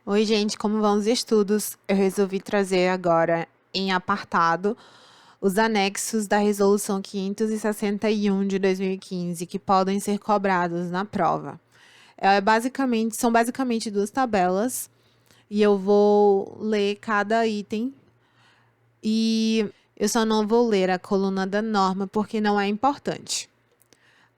Oi, gente, como vão os estudos? Eu resolvi trazer agora em apartado os anexos da Resolução 561 de 2015 que podem ser cobrados na prova. São basicamente duas tabelas e eu vou ler cada item e eu só não vou ler a coluna da norma porque não é importante.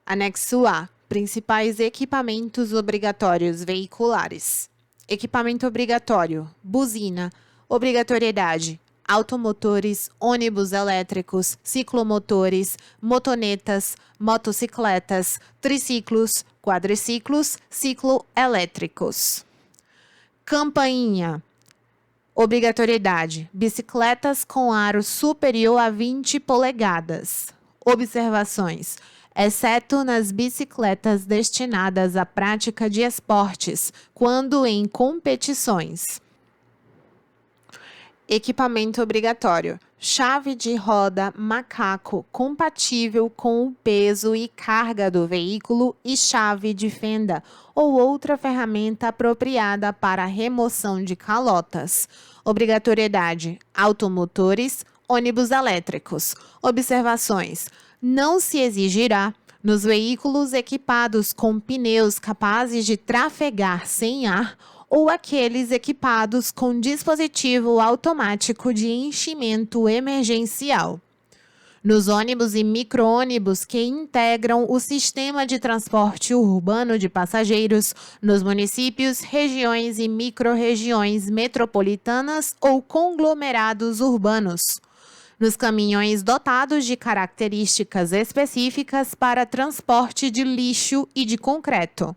Anexo A. Principais equipamentos obrigatórios veiculares. Equipamento obrigatório: buzina. Obrigatoriedade: automotores, ônibus elétricos, ciclomotores, motonetas, motocicletas, triciclos, quadriciclos, cicloelétricos. Campainha. Obrigatoriedade: bicicletas com aro superior a 20 polegadas. Observações: exceto nas bicicletas destinadas à prática de esportes, quando em competições. Equipamento obrigatório: chave de roda macaco compatível com o peso e carga do veículo e chave de fenda ou outra ferramenta apropriada para remoção de calotas. Obrigatoriedade: automotores, ônibus elétricos. Observações: não se exigirá, nos veículos equipados com pneus capazes de trafegar sem ar ou aqueles equipados com dispositivo automático de enchimento emergencial. Nos ônibus e micro-ônibus que integram o sistema de transporte urbano de passageiros, nos municípios, regiões e micro-regiões metropolitanas ou conglomerados urbanos. Nos caminhões dotados de características específicas para transporte de lixo e de concreto.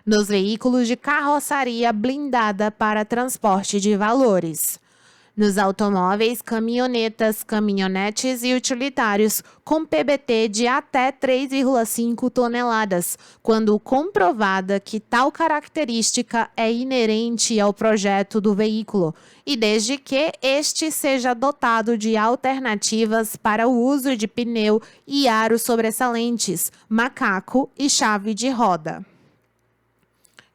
Nos veículos de carroçaria blindada para transporte de valores. Nos automóveis, caminhonetas, caminhonetes e utilitários com PBT de até 3,5 toneladas, quando comprovada que tal característica é inerente ao projeto do veículo, e desde que este seja dotado de alternativas para o uso de pneu e aro sobressalentes, macaco e chave de roda.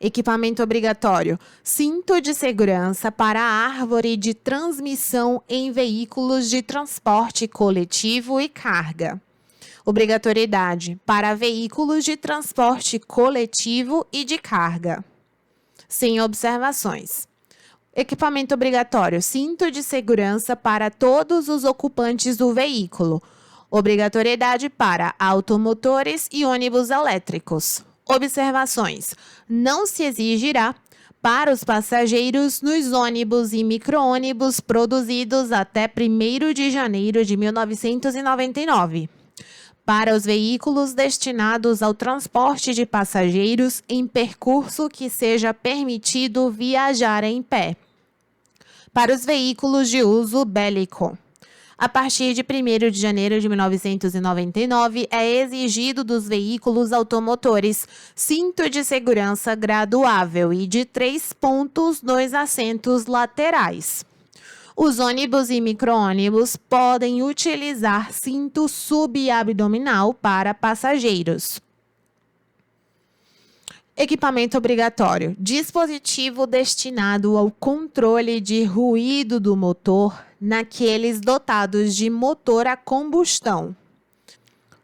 Equipamento obrigatório: cinto de segurança para a árvore de transmissão em veículos de transporte coletivo e carga. Obrigatoriedade: para veículos de transporte coletivo e de carga. Sem observações. Equipamento obrigatório: cinto de segurança para todos os ocupantes do veículo. Obrigatoriedade para automotores e ônibus elétricos. Observações: não se exigirá para os passageiros nos ônibus e micro-ônibus produzidos até 1º de janeiro de 1999. Para os veículos destinados ao transporte de passageiros em percurso que seja permitido viajar em pé. Para os veículos de uso bélico. A partir de 1º de janeiro de 1999, é exigido dos veículos automotores cinto de segurança graduável e de 3 pontos nos assentos laterais. Os ônibus e micro-ônibus podem utilizar cinto subabdominal para passageiros. Equipamento obrigatório: dispositivo destinado ao controle de ruído do motor naqueles dotados de motor a combustão.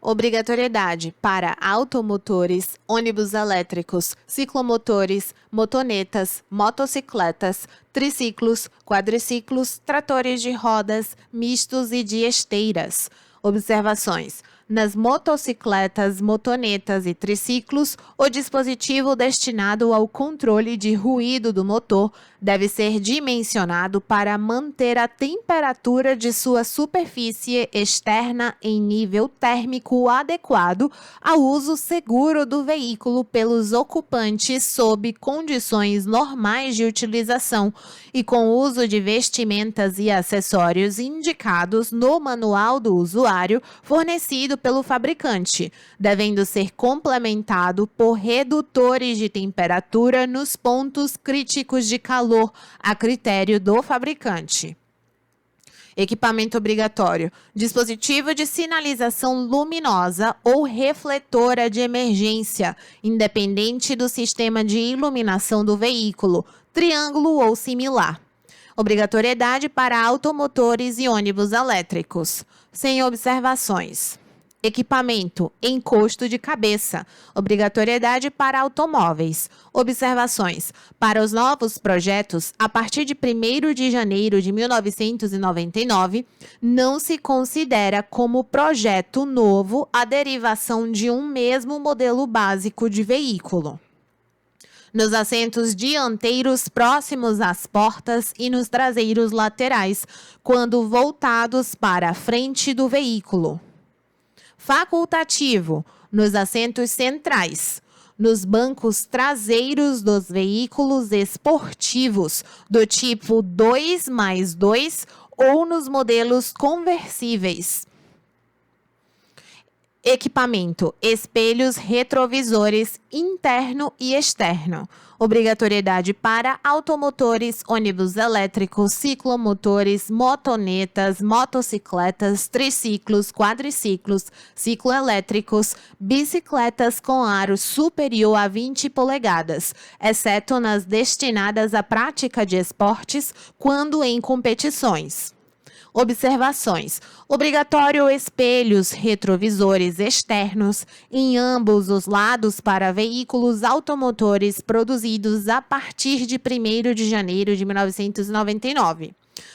Obrigatoriedade: para automotores, ônibus elétricos, ciclomotores, motonetas, motocicletas, triciclos, quadriciclos, tratores de rodas, mistos e de esteiras. Observações: nas motocicletas, motonetas e triciclos, o dispositivo destinado ao controle de ruído do motor deve ser dimensionado para manter a temperatura de sua superfície externa em nível térmico adequado ao uso seguro do veículo pelos ocupantes sob condições normais de utilização e com uso de vestimentas e acessórios indicados no manual do usuário fornecido pelo fabricante, devendo ser complementado por redutores de temperatura nos pontos críticos de calor, a critério do fabricante. Equipamento obrigatório: dispositivo de sinalização luminosa ou refletora de emergência, independente do sistema de iluminação do veículo, triângulo ou similar. Obrigatoriedade para automotores e ônibus elétricos. Sem observações. Equipamento, encosto de cabeça. Obrigatoriedade para automóveis. Observações. Para os novos projetos, a partir de 1º de janeiro de 1999, não se considera como projeto novo a derivação de um mesmo modelo básico de veículo. Nos assentos dianteiros próximos às portas e nos traseiros laterais, quando voltados para a frente do veículo. Facultativo, nos assentos centrais, nos bancos traseiros dos veículos esportivos, do tipo 2+2 ou nos modelos conversíveis. Equipamento, espelhos retrovisores interno e externo. Obrigatoriedade para automotores, ônibus elétricos, ciclomotores, motonetas, motocicletas, triciclos, quadriciclos, cicloelétricos, bicicletas com aro superior a 20 polegadas, exceto nas destinadas à prática de esportes, quando em competições. Observações. Obrigatório espelhos retrovisores externos em ambos os lados para veículos automotores produzidos a partir de 1º de janeiro de 1999.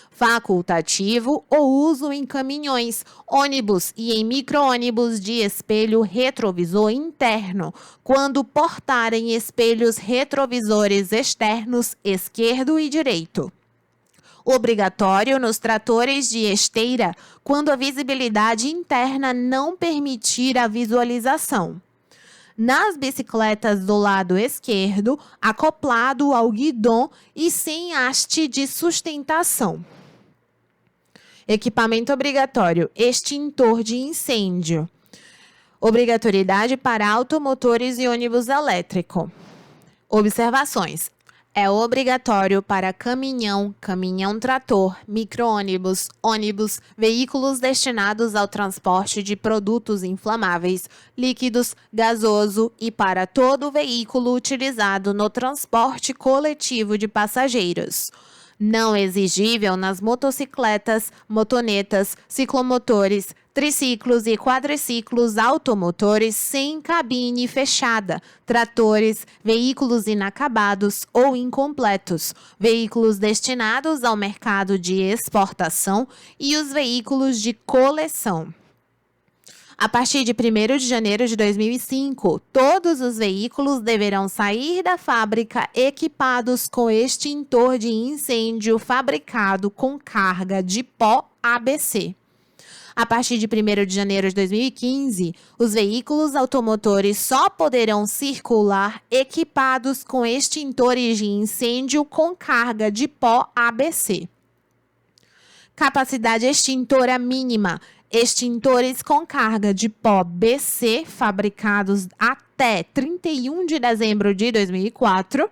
Facultativo o uso em caminhões, ônibus e em micro-ônibus de espelho retrovisor interno, quando portarem espelhos retrovisores externos esquerdo e direito. Obrigatório nos tratores de esteira, quando a visibilidade interna não permitir a visualização. Nas bicicletas do lado esquerdo, acoplado ao guidão e sem haste de sustentação. Equipamento obrigatório, extintor de incêndio. Obrigatoriedade para automotores e ônibus elétrico. Observações. É obrigatório para caminhão, caminhão-trator, micro-ônibus, ônibus, veículos destinados ao transporte de produtos inflamáveis, líquidos, gasoso e para todo veículo utilizado no transporte coletivo de passageiros. Não exigível nas motocicletas, motonetas, ciclomotores, triciclos e quadriciclos automotores sem cabine fechada, tratores, veículos inacabados ou incompletos, veículos destinados ao mercado de exportação e os veículos de coleção. A partir de 1º de janeiro de 2005, todos os veículos deverão sair da fábrica equipados com extintor de incêndio fabricado com carga de pó ABC. A partir de 1º de janeiro de 2015, os veículos automotores só poderão circular equipados com extintores de incêndio com carga de pó ABC. Capacidade extintora mínima. Extintores com carga de pó BC fabricados até 31 de dezembro de 2004.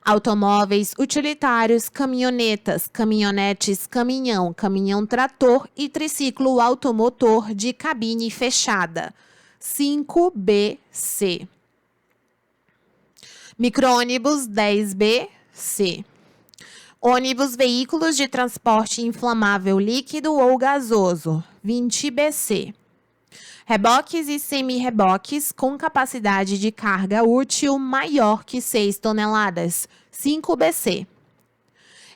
Automóveis utilitários, caminhonetas, caminhonetes, caminhão, caminhão-trator e triciclo automotor de cabine fechada. 5BC. Micro-ônibus 10BC. Ônibus, veículos de transporte inflamável líquido ou gasoso, 20BC. Reboques e semi-reboques com capacidade de carga útil maior que 6 toneladas, 5BC.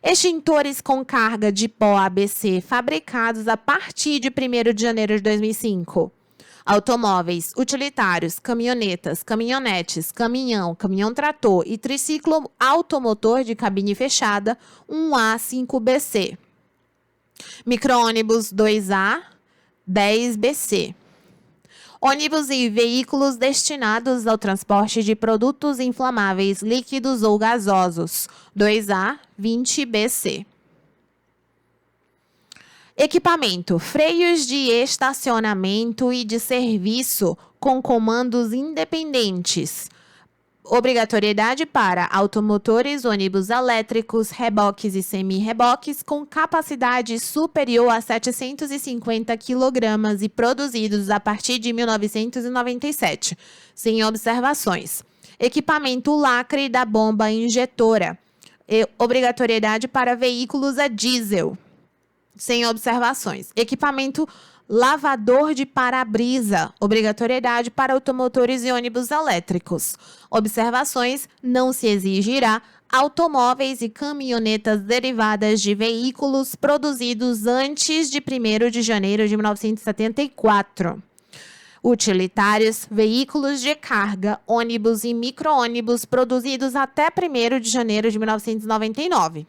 Extintores com carga de pó ABC fabricados a partir de 1º de janeiro de 2005. Automóveis, utilitários, caminhonetas, caminhonetes, caminhão, caminhão-trator e triciclo automotor de cabine fechada, 1A5BC. Micro-ônibus 2A, 10BC. Ônibus e veículos destinados ao transporte de produtos inflamáveis líquidos ou gasosos, 2A, 20BC. Equipamento, freios de estacionamento e de serviço com comandos independentes. Obrigatoriedade para automotores, ônibus elétricos, reboques e semi-reboques com capacidade superior a 750 kg e produzidos a partir de 1997, sem observações. Equipamento lacre da bomba injetora. Obrigatoriedade para veículos a diesel. Sem observações. Equipamento lavador de para-brisa. Obrigatoriedade para automotores e ônibus elétricos. Observações: não se exigirá automóveis e caminhonetas derivadas de veículos produzidos antes de 1º de janeiro de 1974. Utilitários, veículos de carga, ônibus e micro-ônibus produzidos até 1º de janeiro de 1999.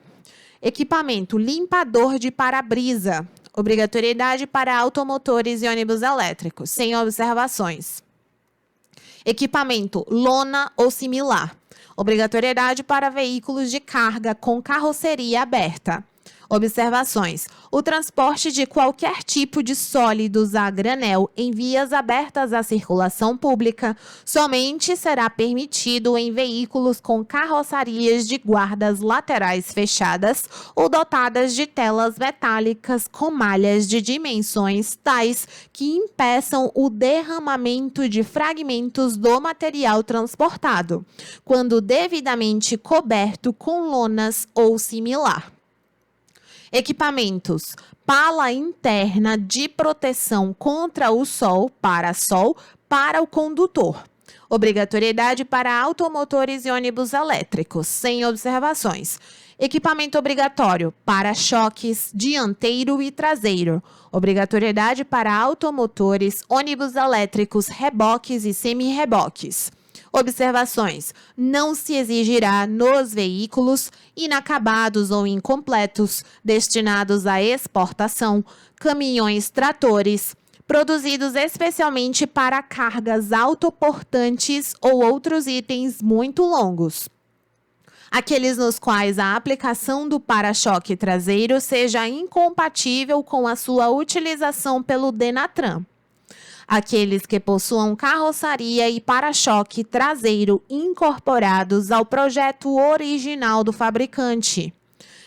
Equipamento limpador de para-brisa. Obrigatoriedade para automotores e ônibus elétricos, sem observações. Equipamento lona ou similar. Obrigatoriedade para veículos de carga com carroceria aberta. Observações: o transporte de qualquer tipo de sólidos a granel em vias abertas à circulação pública somente será permitido em veículos com carrocerias de guardas laterais fechadas ou dotadas de telas metálicas com malhas de dimensões tais que impeçam o derramamento de fragmentos do material transportado, quando devidamente coberto com lonas ou similar. Equipamentos: pala interna de proteção contra o sol, para-sol, para o condutor. Obrigatoriedade para automotores e ônibus elétricos, sem observações. Equipamento obrigatório: para-choques dianteiro e traseiro. Obrigatoriedade para automotores, ônibus elétricos, reboques e semi-reboques. Observações: não se exigirá nos veículos inacabados ou incompletos, destinados à exportação, caminhões tratores, produzidos especialmente para cargas autoportantes ou outros itens muito longos. Aqueles nos quais a aplicação do para-choque traseiro seja incompatível com a sua utilização pelo Denatran. Aqueles que possuam carroceria e para-choque traseiro incorporados ao projeto original do fabricante.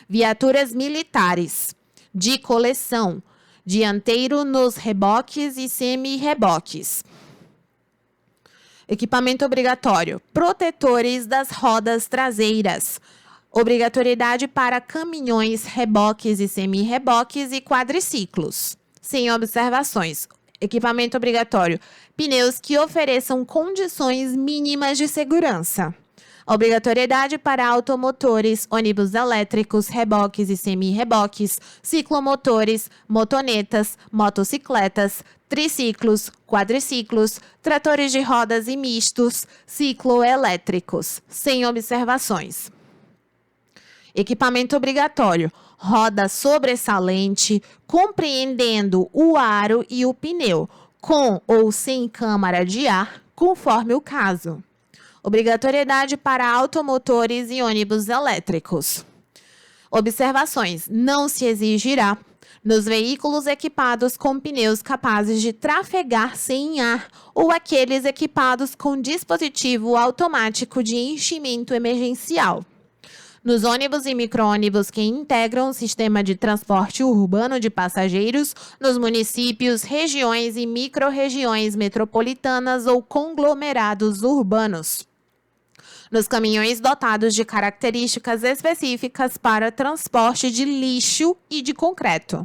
Viaturas militares de coleção, dianteiro nos reboques e semi-reboques. Equipamento obrigatório: protetores das rodas traseiras. Obrigatoriedade para caminhões, reboques e semi-reboques e quadriciclos. Sem observações. Equipamento obrigatório: pneus que ofereçam condições mínimas de segurança. Obrigatoriedade para automotores, ônibus elétricos, reboques e semi-reboques, ciclomotores, motonetas, motocicletas, triciclos, quadriciclos, tratores de rodas e mistos, cicloelétricos. Sem observações. Equipamento obrigatório: roda sobressalente, compreendendo o aro e o pneu, com ou sem câmara de ar, conforme o caso. Obrigatoriedade para automotores e ônibus elétricos. Observações: não se exigirá nos veículos equipados com pneus capazes de trafegar sem ar ou aqueles equipados com dispositivo automático de enchimento emergencial. Nos ônibus e micro-ônibus que integram o sistema de transporte urbano de passageiros, nos municípios, regiões e micro-regiões metropolitanas ou conglomerados urbanos. Nos caminhões dotados de características específicas para transporte de lixo e de concreto.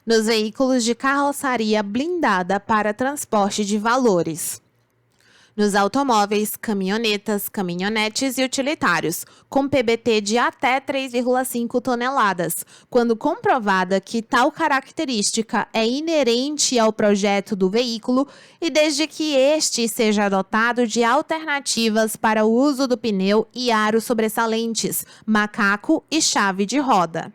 Nos veículos de carroceria blindada para transporte de valores. Nos automóveis, caminhonetas, caminhonetes e utilitários, com PBT de até 3,5 toneladas, quando comprovada que tal característica é inerente ao projeto do veículo e desde que este seja dotado de alternativas para o uso do pneu e aro sobressalentes, macaco e chave de roda.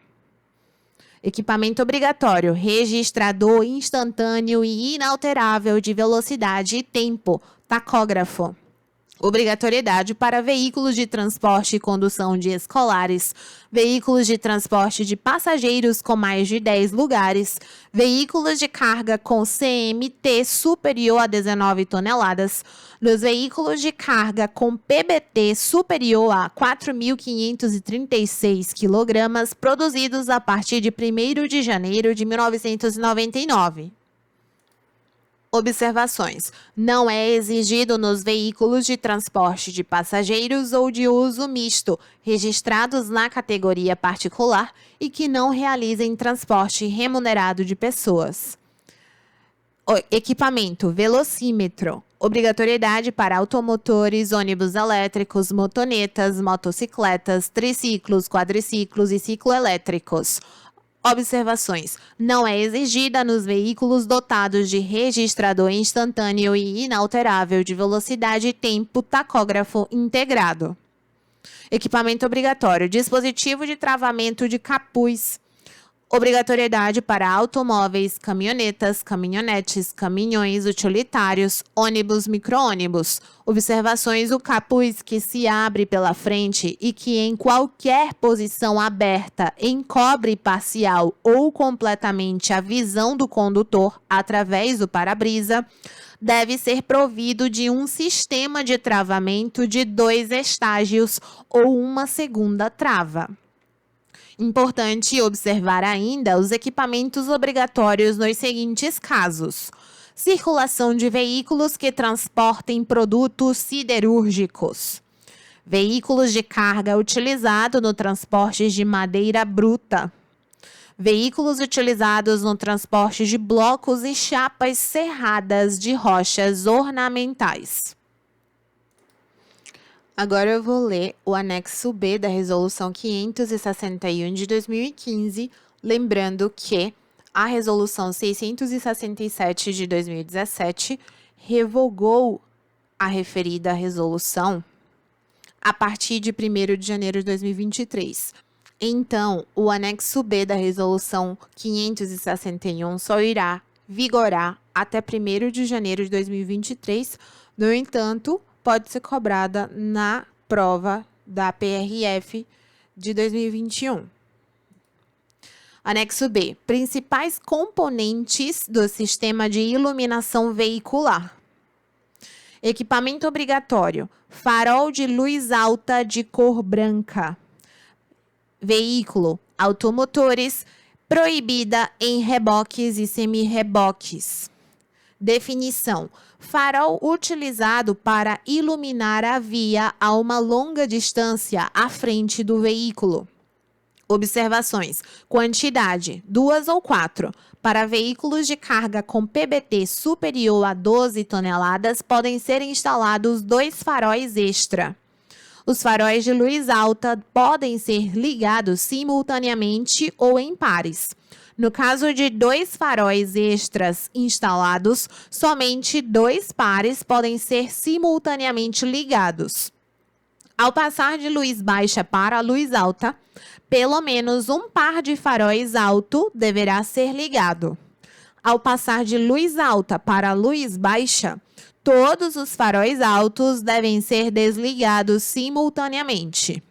Equipamento obrigatório: registrador instantâneo e inalterável de velocidade e tempo, tacógrafo. Obrigatoriedade para veículos de transporte e condução de escolares, veículos de transporte de passageiros com mais de 10 lugares, veículos de carga com CMT superior a 19 toneladas, nos veículos de carga com PBT superior a 4.536 kg, produzidos a partir de 1º de janeiro de 1999. Observações: não é exigido nos veículos de transporte de passageiros ou de uso misto, registrados na categoria particular e que não realizem transporte remunerado de pessoas. Equipamento: velocímetro. Obrigatoriedade para automotores, ônibus elétricos, motonetas, motocicletas, triciclos, quadriciclos e cicloelétricos. Observações: não é exigida nos veículos dotados de registrador instantâneo e inalterável de velocidade e tempo tacógrafo integrado. Equipamento obrigatório: dispositivo de travamento de capuz. Obrigatoriedade para automóveis, caminhonetas, caminhonetes, caminhões utilitários, ônibus, micro-ônibus. Observações: o capuz que se abre pela frente e que em qualquer posição aberta encobre parcial ou completamente a visão do condutor através do para-brisa, deve ser provido de um sistema de travamento de 2 estágios ou uma segunda trava. Importante observar ainda os equipamentos obrigatórios nos seguintes casos: circulação de veículos que transportem produtos siderúrgicos, veículos de carga utilizado no transporte de madeira bruta, veículos utilizados no transporte de blocos e chapas serradas de rochas ornamentais. Agora eu vou ler o anexo B da Resolução 561 de 2015, lembrando que a Resolução 667 de 2017 revogou a referida resolução a partir de 1º de janeiro de 2023. Então, o anexo B da Resolução 561 só irá vigorar até 1º de janeiro de 2023. No entanto, pode ser cobrada na prova da PRF de 2021. Anexo B. Principais componentes do sistema de iluminação veicular. Equipamento obrigatório: farol de luz alta de cor branca. Veículo: automotores, proibida em reboques e semi-reboques. Definição: farol utilizado para iluminar a via a uma longa distância à frente do veículo. Observações: quantidade: 2 ou 4. Para veículos de carga com PBT superior a 12 toneladas, podem ser instalados 2 faróis extra. Os faróis de luz alta podem ser ligados simultaneamente ou em pares. No caso de 2 faróis extras instalados, somente 2 pares podem ser simultaneamente ligados. Ao passar de luz baixa para a luz alta, pelo menos um par de faróis alto deverá ser ligado. Ao passar de luz alta para a luz baixa, todos os faróis altos devem ser desligados simultaneamente.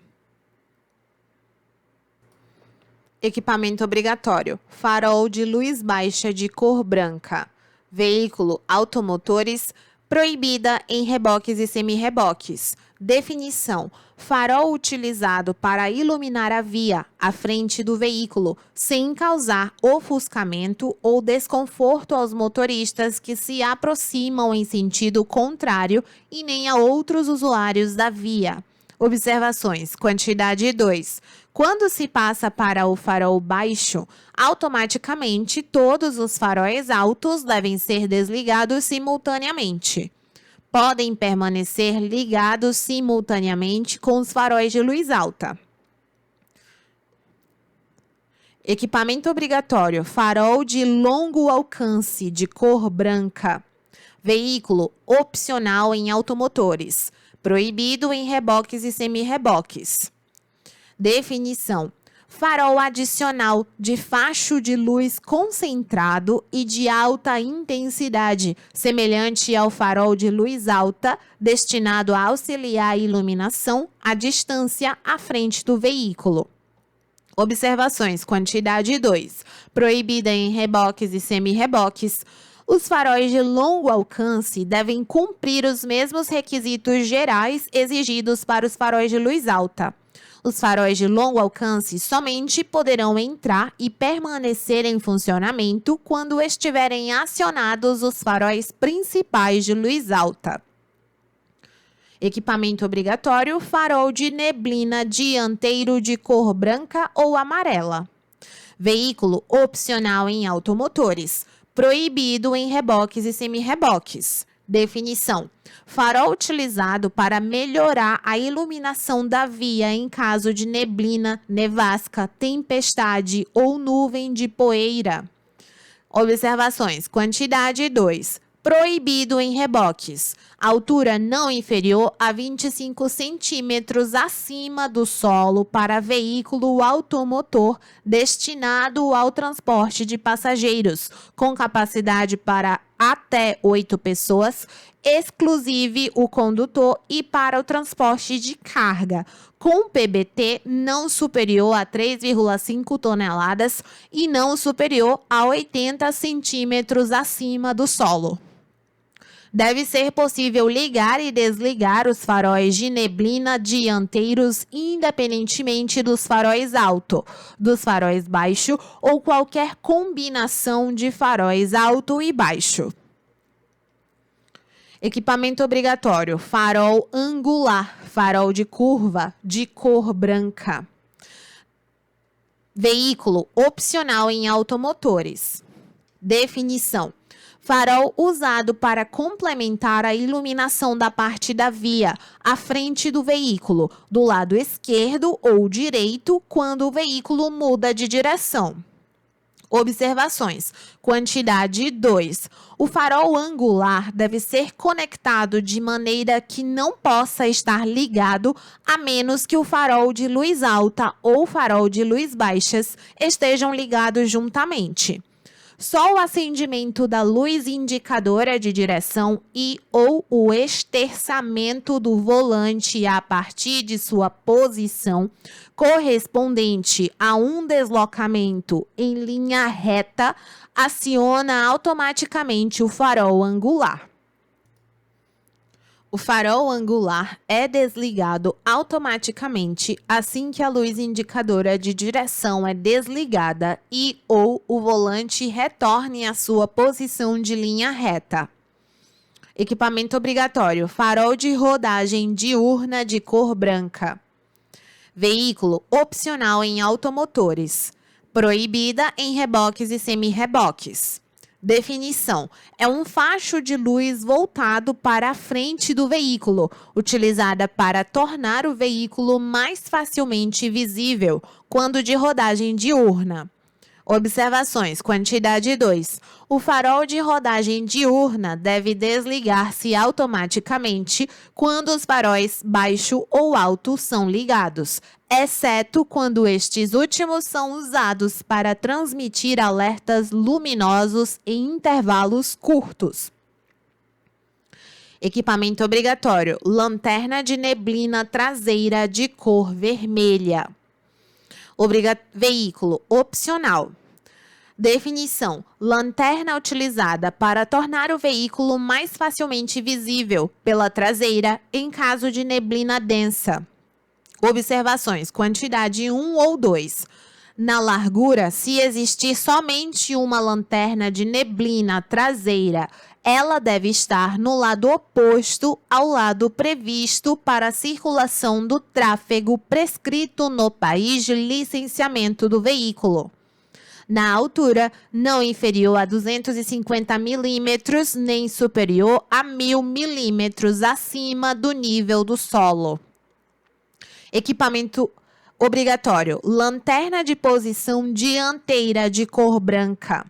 Equipamento obrigatório: farol de luz baixa de cor branca. Veículo: automotores, proibida em reboques e semi-reboques. Definição: farol utilizado para iluminar a via à frente do veículo, sem causar ofuscamento ou desconforto aos motoristas que se aproximam em sentido contrário e nem a outros usuários da via. Observações: quantidade 2. Quando se passa para o farol baixo, automaticamente todos os faróis altos devem ser desligados simultaneamente. Podem permanecer ligados simultaneamente com os faróis de luz alta. Equipamento obrigatório: farol de longo alcance de cor branca. Veículo: opcional em automotores, proibido em reboques e semi-reboques. Definição: farol adicional de facho de luz concentrado e de alta intensidade, semelhante ao farol de luz alta, destinado a auxiliar a iluminação à distância à frente do veículo. Observações: quantidade 2. Proibida em reboques e semi-reboques. Os faróis de longo alcance devem cumprir os mesmos requisitos gerais exigidos para os faróis de luz alta. Os faróis de longo alcance somente poderão entrar e permanecer em funcionamento quando estiverem acionados os faróis principais de luz alta. Equipamento obrigatório: farol de neblina dianteiro de cor branca ou amarela. Veículo opcional em automotores. Proibido em reboques e semi-reboques. Definição: farol utilizado para melhorar a iluminação da via em caso de neblina, nevasca, tempestade ou nuvem de poeira. Observações: quantidade 2. Proibido em reboques. Altura não inferior a 25 centímetros acima do solo para veículo automotor destinado ao transporte de passageiros, com capacidade para até 8 pessoas, exclusive o condutor, e para o transporte de carga, com PBT não superior a 3,5 toneladas e não superior a 80 centímetros acima do solo. Deve ser possível ligar e desligar os faróis de neblina dianteiros independentemente dos faróis alto, dos faróis baixo ou qualquer combinação de faróis alto e baixo. Equipamento obrigatório: farol angular, farol de curva, de cor branca. Veículo opcional em automotores. Definição: farol usado para complementar a iluminação da parte da via, à frente do veículo, do lado esquerdo ou direito, quando o veículo muda de direção. Observações: quantidade 2. O farol angular deve ser conectado de maneira que não possa estar ligado a menos que o farol de luz alta ou farol de luz baixas estejam ligados juntamente. Só o acendimento da luz indicadora de direção e ou o esterçamento do volante a partir de sua posição correspondente a um deslocamento em linha reta aciona automaticamente o farol angular. O farol angular é desligado automaticamente assim que a luz indicadora de direção é desligada e ou o volante retorne à sua posição de linha reta. Equipamento obrigatório: farol de rodagem diurna de cor branca. Veículo opcional em automotores. Proibida em reboques e semi-reboques. Definição: é um facho de luz voltado para a frente do veículo, utilizada para tornar o veículo mais facilmente visível quando de rodagem diurna. Observações: quantidade 2. O farol de rodagem diurna deve desligar-se automaticamente quando os faróis baixo ou alto são ligados, exceto quando estes últimos são usados para transmitir alertas luminosos em intervalos curtos. Equipamento obrigatório: lanterna de neblina traseira de cor vermelha. Veículo opcional. Definição: lanterna utilizada para tornar o veículo mais facilmente visível pela traseira em caso de neblina densa. Observações: quantidade 1 ou 2. Na largura, se existir somente uma lanterna de neblina traseira, ela deve estar no lado oposto ao lado previsto para a circulação do tráfego prescrito no país de licenciamento do veículo. Na altura, não inferior a 250 milímetros, nem superior a 1.000 milímetros acima do nível do solo. Equipamento obrigatório: lanterna de posição dianteira de cor branca.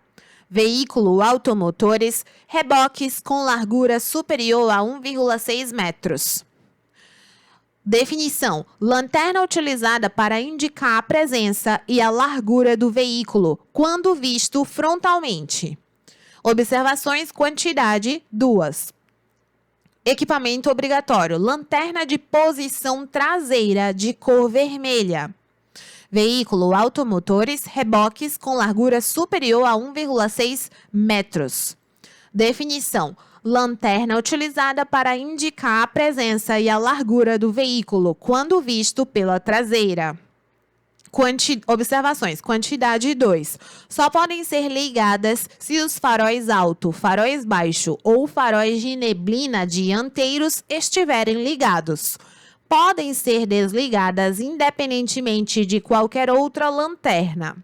Veículo automotores, reboques com largura superior a 1,6 metros. Definição: lanterna utilizada para indicar a presença e a largura do veículo quando visto frontalmente. Observações: quantidade 2. Equipamento obrigatório: lanterna de posição traseira de cor vermelha. Veículo automotores, reboques com largura superior a 1,6 metros. Definição: Lanterna utilizada para indicar a presença e a largura do veículo quando visto pela traseira. Observações. Quantidade 2. Só podem ser ligadas se os faróis alto, faróis baixo ou faróis de neblina dianteiros estiverem ligados. Podem ser desligadas independentemente de qualquer outra lanterna.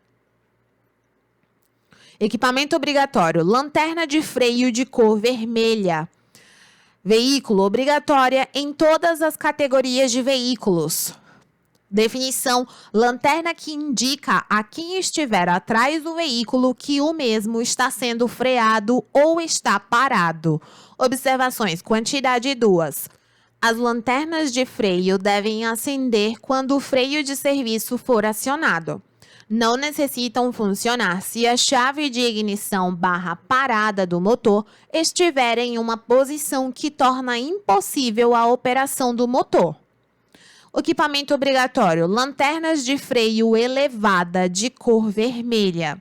Equipamento obrigatório. Lanterna de freio de cor vermelha. Veículo obrigatória em todas as categorias de veículos. Definição: lanterna que indica a quem estiver atrás do veículo que o mesmo está sendo freado ou está parado. Observações: quantidade 2. As lanternas de freio devem acender quando o freio de serviço for acionado. Não necessitam funcionar se a chave de ignição /parada do motor estiver em uma posição que torna impossível a operação do motor. Equipamento obrigatório: lanternas de freio elevada de cor vermelha.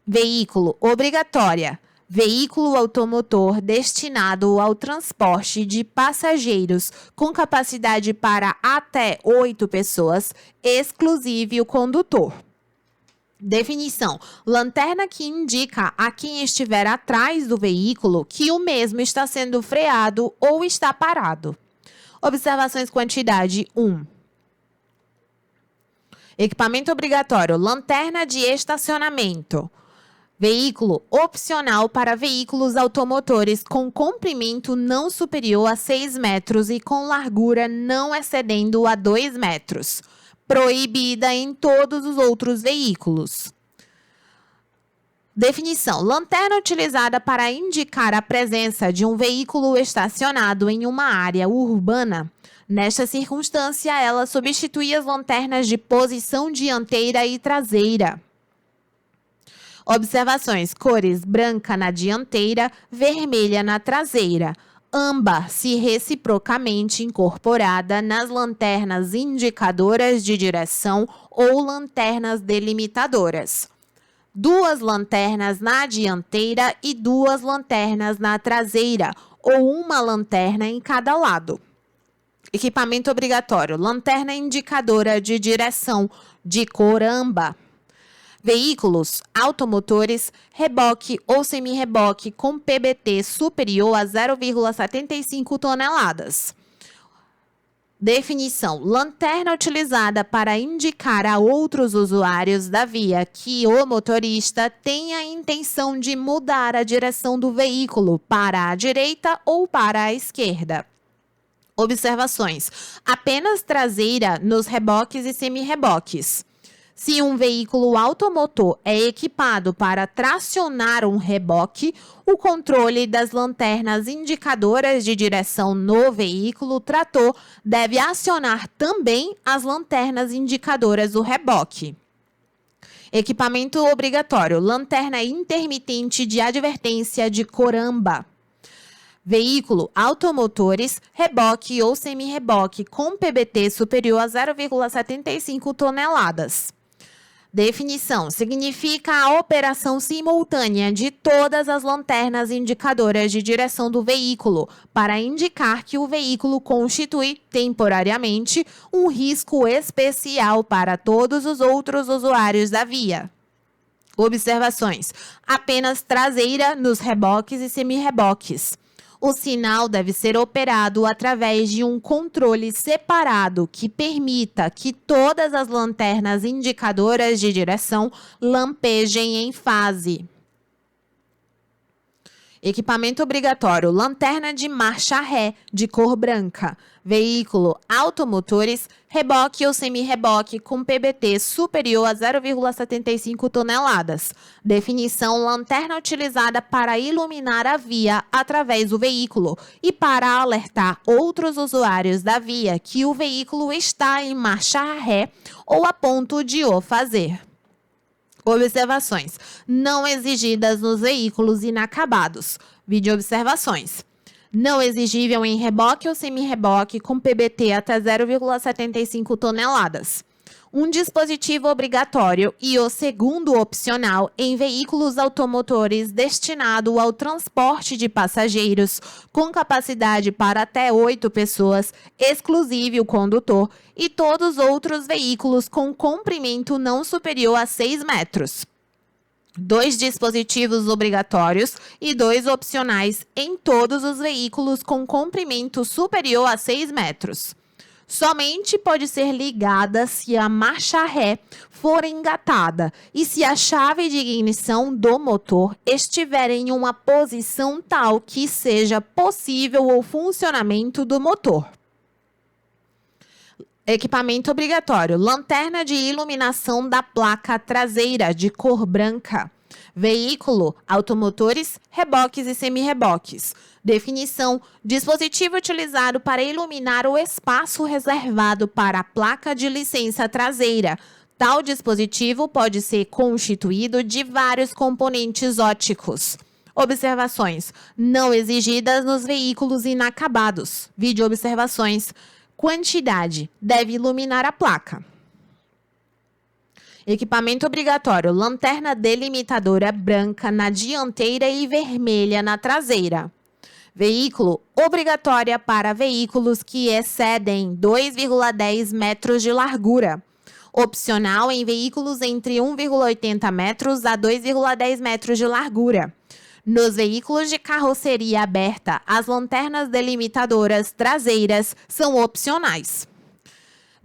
Veículo obrigatória: veículo automotor destinado ao transporte de passageiros com capacidade para até 8 pessoas, exclusive o condutor. Definição: lanterna que indica a quem estiver atrás do veículo que o mesmo está sendo freado ou está parado. Observações: quantidade 1. Equipamento obrigatório: lanterna de estacionamento. Veículo opcional para veículos automotores com comprimento não superior a 6 metros e com largura não excedendo a 2 metros. Proibida em todos os outros veículos. Definição: lanterna utilizada para indicar a presença de um veículo estacionado em uma área urbana. Nesta circunstância, ela substitui as lanternas de posição dianteira e traseira. Observações: cores: branca na dianteira, vermelha na traseira. Âmbar, se reciprocamente incorporada nas lanternas indicadoras de direção ou lanternas delimitadoras. 2 lanternas na dianteira e 2 lanternas na traseira, ou uma lanterna em cada lado. Equipamento obrigatório: lanterna indicadora de direção de cor âmbar. Veículos automotores, reboque ou semi-reboque com PBT superior a 0,75 toneladas. Definição: lanterna utilizada para indicar a outros usuários da via que o motorista tem a intenção de mudar a direção do veículo para a direita ou para a esquerda. Observações: apenas traseira nos reboques e semi-reboques. Se um veículo automotor é equipado para tracionar um reboque, o controle das lanternas indicadoras de direção no veículo trator deve acionar também as lanternas indicadoras do reboque. Equipamento obrigatório: lanterna intermitente de advertência de cor âmbar. Veículo automotores, reboque ou semi-reboque com PBT superior a 0,75 toneladas. Definição: significa a operação simultânea de todas as lanternas indicadoras de direção do veículo para indicar que o veículo constitui temporariamente um risco especial para todos os outros usuários da via. Observações: apenas traseira nos reboques e semi-reboques. O sinal deve ser operado através de um controle separado que permita que todas as lanternas indicadoras de direção lampejem em fase. Equipamento obrigatório: lanterna de marcha ré de cor branca. Veículo automotores, reboque ou semi-reboque com PBT superior a 0,75 toneladas. Definição: lanterna utilizada para iluminar a via através do veículo e para alertar outros usuários da via que o veículo está em marcha ré ou a ponto de o fazer. Observações: não exigidas nos veículos inacabados. Vídeo observações: não exigível em reboque ou semi-reboque com PBT até 0,75 toneladas. Um dispositivo obrigatório e o segundo opcional em veículos automotores destinado ao transporte de passageiros com capacidade para até 8 pessoas, exclusive o condutor, e todos outros veículos com comprimento não superior a 6 metros. 2 dispositivos obrigatórios e 2 opcionais em todos os veículos com comprimento superior a 6 metros. Somente pode ser ligada se a marcha ré for engatada e se a chave de ignição do motor estiver em uma posição tal que seja possível o funcionamento do motor. Equipamento obrigatório: lanterna de iluminação da placa traseira de cor branca. Veículo, automotores, reboques e semi-reboques. Definição: dispositivo utilizado para iluminar o espaço reservado para a placa de licença traseira. Tal dispositivo pode ser constituído de vários componentes ópticos. Observações não exigidas nos veículos inacabados. Vídeo observações. Quantidade: deve iluminar a placa. Equipamento obrigatório: lanterna delimitadora branca na dianteira e vermelha na traseira. Veículo, obrigatória para veículos que excedem 2,10 metros de largura. Opcional em veículos entre 1,80 metros a 2,10 metros de largura. Nos veículos de carroceria aberta, as lanternas delimitadoras traseiras são opcionais.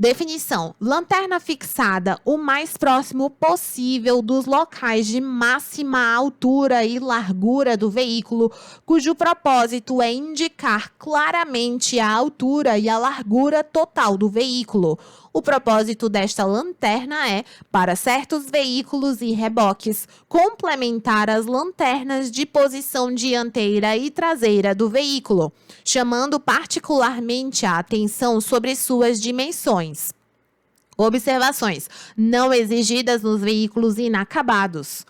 Definição: lanterna fixada o mais próximo possível dos locais de máxima altura e largura do veículo, cujo propósito é indicar claramente a altura e a largura total do veículo. O propósito desta lanterna é, para certos veículos e reboques, complementar as lanternas de posição dianteira e traseira do veículo, chamando particularmente a atenção sobre suas dimensões. Observações não exigidas nos veículos inacabados.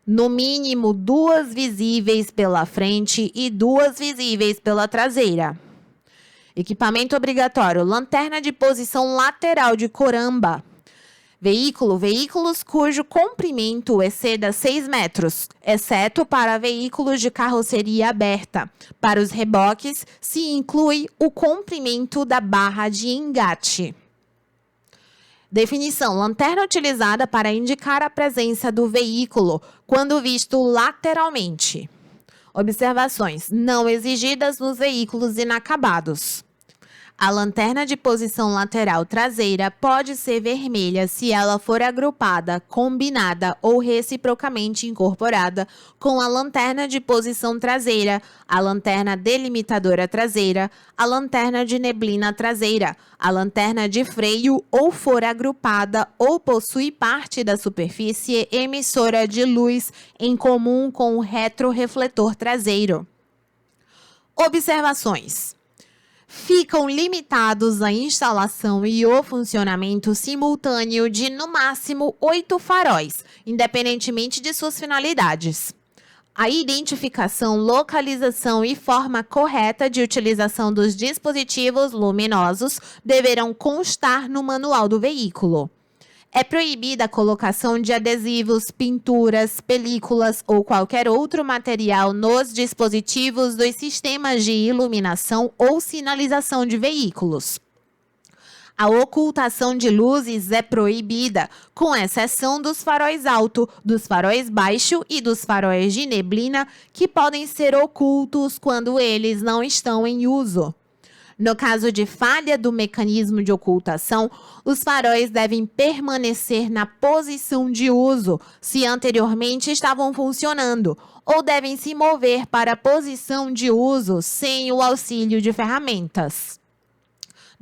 No mínimo 2 visíveis pela frente e 2 visíveis pela traseira. Equipamento obrigatório: lanterna de posição lateral de cor âmbar. Veículos cujo comprimento exceda 6 metros, exceto para veículos de carroceria aberta. Para os reboques, se inclui o comprimento da barra de engate. Definição: lanterna utilizada para indicar a presença do veículo quando visto lateralmente. Observações não exigidas nos veículos inacabados. A lanterna de posição lateral traseira pode ser vermelha se ela for agrupada, combinada ou reciprocamente incorporada com a lanterna de posição traseira, a lanterna delimitadora traseira, a lanterna de neblina traseira, a lanterna de freio ou for agrupada ou possui parte da superfície emissora de luz em comum com o retrorefletor traseiro. Observações: ficam limitados à instalação e o funcionamento simultâneo de, no máximo, 8 faróis, independentemente de suas finalidades. A identificação, localização e forma correta de utilização dos dispositivos luminosos deverão constar no manual do veículo. É proibida a colocação de adesivos, pinturas, películas ou qualquer outro material nos dispositivos dos sistemas de iluminação ou sinalização de veículos. A ocultação de luzes é proibida, com exceção dos faróis alto, dos faróis baixo e dos faróis de neblina, que podem ser ocultos quando eles não estão em uso. No caso de falha do mecanismo de ocultação, os faróis devem permanecer na posição de uso, se anteriormente estavam funcionando, ou devem se mover para a posição de uso sem o auxílio de ferramentas.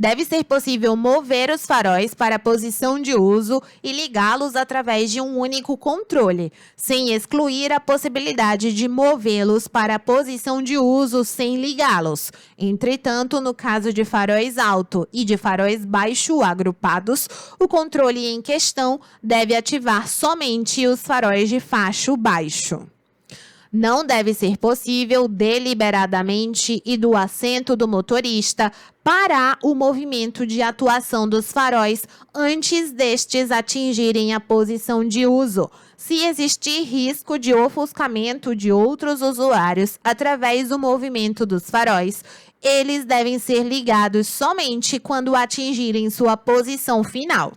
Deve ser possível mover os faróis para a posição de uso e ligá-los através de um único controle, sem excluir a possibilidade de movê-los para a posição de uso sem ligá-los. Entretanto, no caso de faróis alto e de faróis baixo agrupados, o controle em questão deve ativar somente os faróis de facho baixo. Não deve ser possível, deliberadamente e do assento do motorista, parar o movimento de atuação dos faróis antes destes atingirem a posição de uso, se existir risco de ofuscamento de outros usuários através do movimento dos faróis. Eles devem ser ligados somente quando atingirem sua posição final.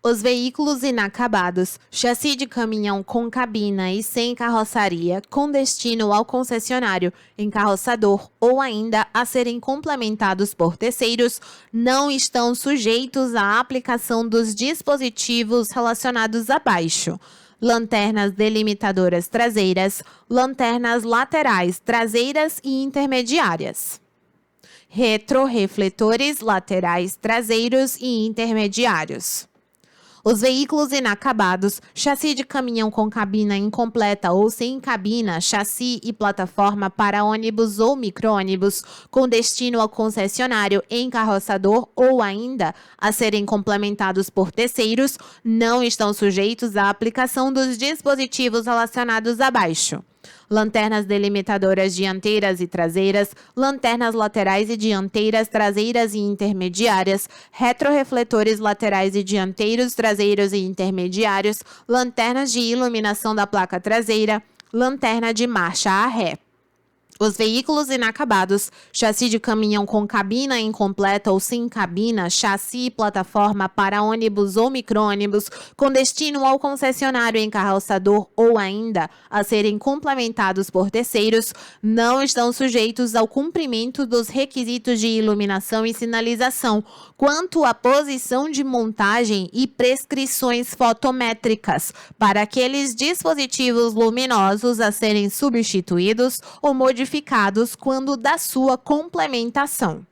Os veículos inacabados, chassi de caminhão com cabina e sem carroçaria, com destino ao concessionário, encarroçador ou ainda a serem complementados por terceiros, não estão sujeitos à aplicação dos dispositivos relacionados abaixo: lanternas delimitadoras traseiras, lanternas laterais traseiras e intermediárias, retrorefletores laterais traseiros e intermediários. Os veículos inacabados, chassi de caminhão com cabina incompleta ou sem cabina, chassi e plataforma para ônibus ou micro-ônibus, com destino ao concessionário, encarroçador ou ainda a serem complementados por terceiros, não estão sujeitos à aplicação dos dispositivos relacionados abaixo: lanternas delimitadoras dianteiras e traseiras, lanternas laterais e dianteiras, traseiras e intermediárias, retrorefletores laterais e dianteiros, traseiros e intermediários, lanternas de iluminação da placa traseira, lanterna de marcha a ré. Os veículos inacabados, chassi de caminhão com cabina incompleta ou sem cabina, chassi e plataforma para ônibus ou micro-ônibus, com destino ao concessionário, encarroçador ou ainda a serem complementados por terceiros, não estão sujeitos ao cumprimento dos requisitos de iluminação e sinalização quanto à posição de montagem e prescrições fotométricas para aqueles dispositivos luminosos a serem substituídos ou modificados quando da sua complementação.